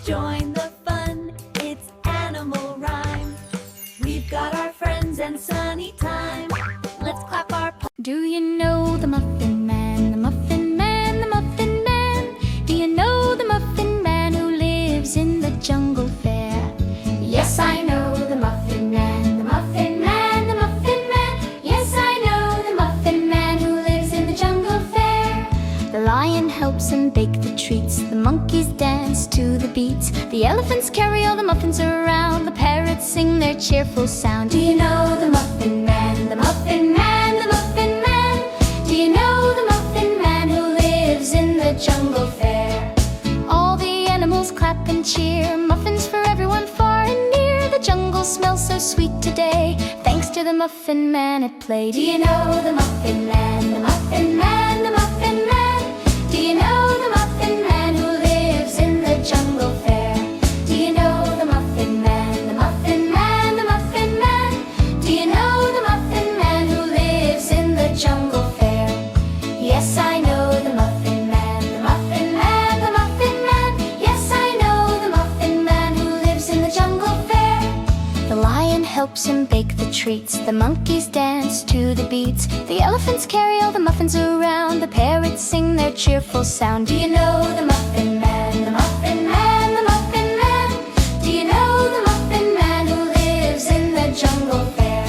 Join the fun, it's animal rhyme. We've got our friends and sunny time. Let's clap our paws. Do you know the Muffin Man, the Muffin Man, the Muffin Man? Do you know the Muffin Man who lives in the jungle fair? Yes, I know the Muffin Man, the Muffin Man, the Muffin Man. Yes, I know the Muffin Man who lives in the jungle fair. The lion helps him bake the treats, the monkeys dance to the beats, the elephants carry all the muffins around, the parrots sing their cheerful sound. Do you know the Muffin Man, the Muffin Man, the Muffin Man? Do you know the Muffin Man who lives in the jungle fair? All the animals clap and cheer, muffins for everyone far and near. The jungle smells so sweet today, thanks to the Muffin Man at play. Do you know the Muffin Man, the Muffin Man, the Muffin Man? Do you know the Muffin Man who lives in the jungle fair? Do you know the Muffin Man, the Muffin Man, the Muffin Man? Do you know the Muffin Man who lives in the jungle fair? Yes, I know the Muffin Man, the Muffin Man, the Muffin Man. Yes, I know the Muffin Man who lives in the jungle fair. The lion helps him bake the treats, the monkeys dance to the beats, the elephants carry all the muffins around, the parrots sing their cheerful sound. Do you know the Muffin Man, the Muffin Man, the Muffin Man? Do you know the Muffin Man who lives in the jungle fair?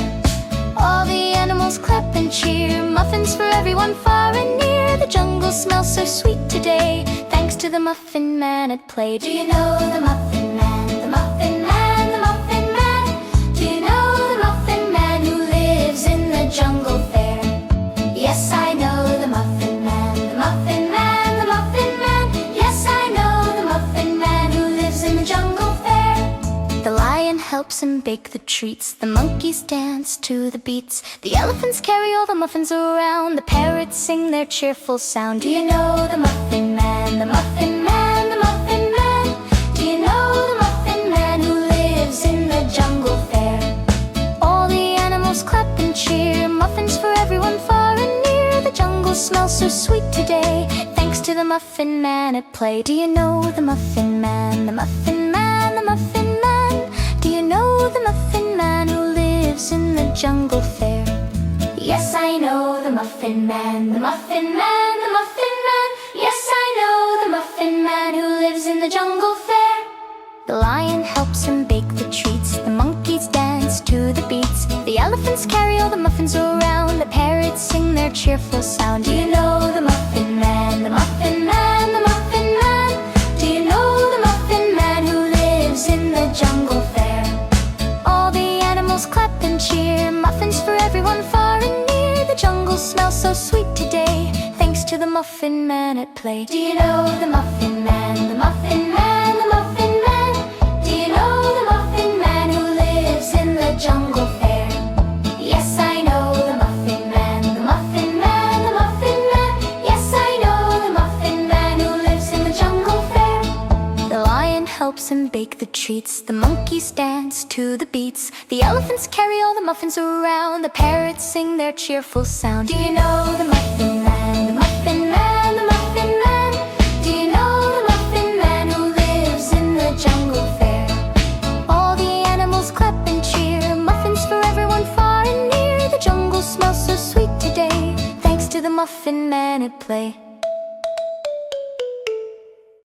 All the animals clap and cheer, muffins for everyone far and near. The jungle smells so sweet today, thanks to the Muffin Man at play. Do you know the Muffin Man, the Muffin Man, the Muffin Man? Do you know the Muffin Man who lives in the jungle fair? Yes, I know the Muffin Man, the Muffin Man, the Muffin Man. Yes, I know the Muffin Man who lives in the jungle fair. The lion helps him bake the treats, the monkeys dance to the beats, the elephants carry all the muffins around, the parrots sing their cheerful sound. Do you know the Muffin Man, the Muffin Man, the Muffin Man? Do you know the Muffin Man who lives in the jungle fair? All the animals clap and cheer, muffins for everyone far and near. The jungle smells so sweet today, thanks to the Muffin Man at play. Do you know the Muffin Man, the Muffin Man, the Muffin Man? Do you know the Muffin Man who lives in the jungle fair? Yes, I know the Muffin Man, the Muffin Man, the Muffin Man. Yes, I know the Muffin Man who lives in the jungle fair. The lion helps him bake the treats, the monkeys dance to the beats, the elephants carry all the muffins around, the parrots sing their cheerful sound. Do you know the Muffin Man, the Muffin Man, the Muffin Man? Do you know the Muffin Man who lives in the jungle fair? All the animals clap and cheer, muffins for everyone far and near. The jungle smells so sweet today, thanks to the Muffin Man at play. Do you know the Muffin Man, the Muffin Man, the Muffin Man? Do you know the Muffin Man who lives in the jungle fair? Yes, I know the Muffin Man, the Muffin Man, the Muffin Man. Yes, I know the Muffin Man who lives in the jungle fair. The lion helps him bake the treats, the monkeys dance to the beats, the elephants carry all the muffins around, the parrots sing their cheerful sound. Do you know the Muffin Man, the Muffin Man, the Muffin Man? Do you know the Muffin Man who lives in the jungle fair? All the animals clap and cheer, muffins for everyone far and near. The jungle smells so sweet today, thanks to the Muffin Man at play.